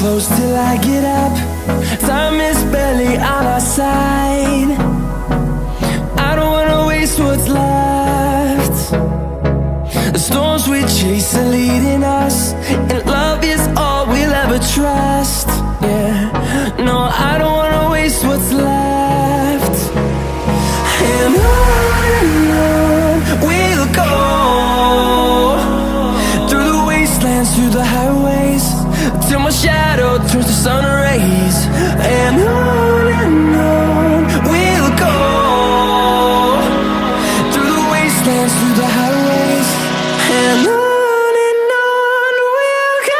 close till I get up. Time is barely on our side. I don't wanna waste what's left. The storms we chase are leading us, and love is all we'll ever trust. Yeah, no, I don't wanna waste what's left. And on we'll go, through the wastelands, through the highways, till my shadow turns to sun rays. And on we'll go, through the wastelands, through the highways, and on we'll go.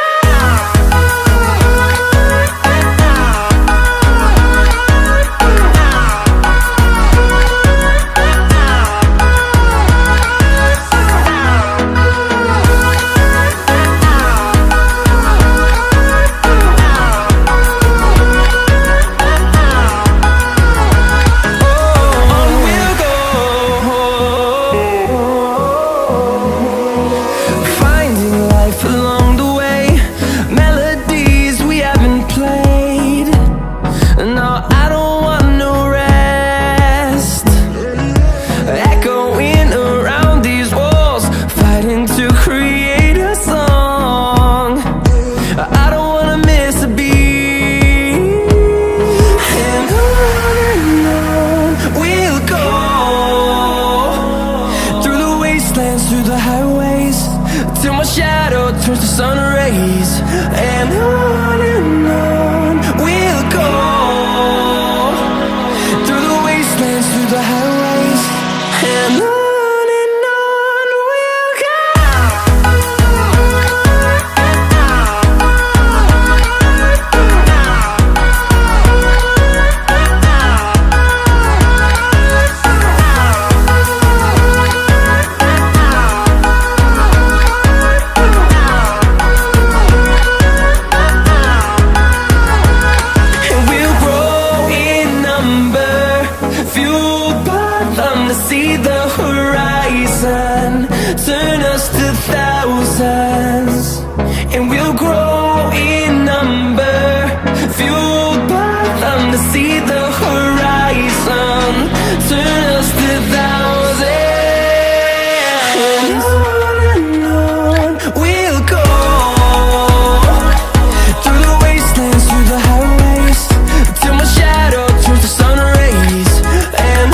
Through the highways, till my shadow turns to sun rays. And on we'll go, through the wastelands, through the highways, and on we'll go. See the horizon, turn us to thousands, and we'll grow in number, fueled by them to see the horizon, turn us to thousands, and on we'll go, through the wastelands, through the highways, till my shadow turns to sun rays. And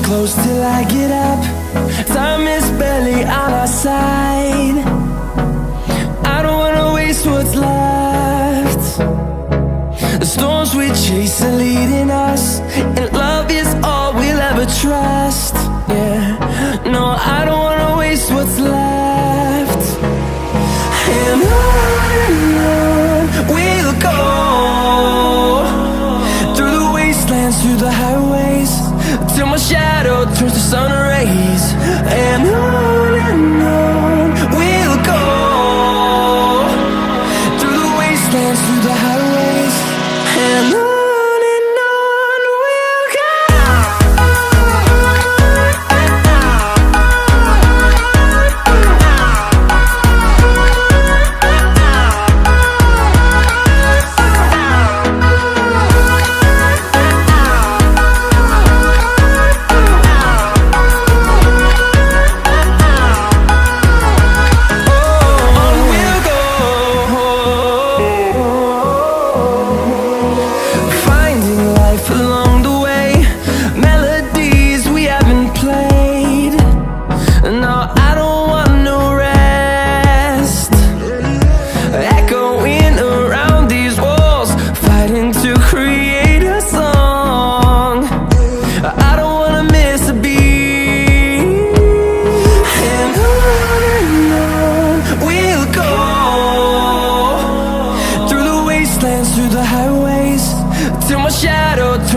close till I get up. Time is barely on our side. I don't wanna waste what's left. The storms we chase are leading us, and love is all we'll ever trust. Yeah, no, I don't wanna waste what's left. And on we'll go, through the wastelands, through the highways, till my shadow turns to sun rays. And on we'll go, through the wastelands, through the highways, and on we'll go.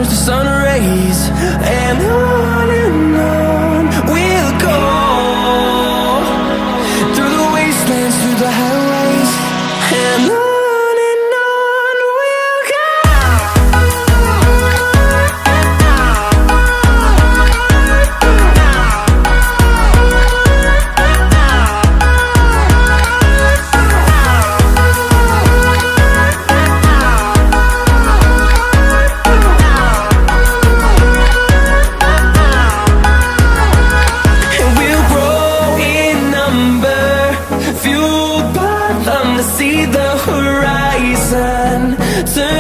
towards the sun rays, and on we'll go, through the wastelands, through the highways, and on we'll go. See the horizon turn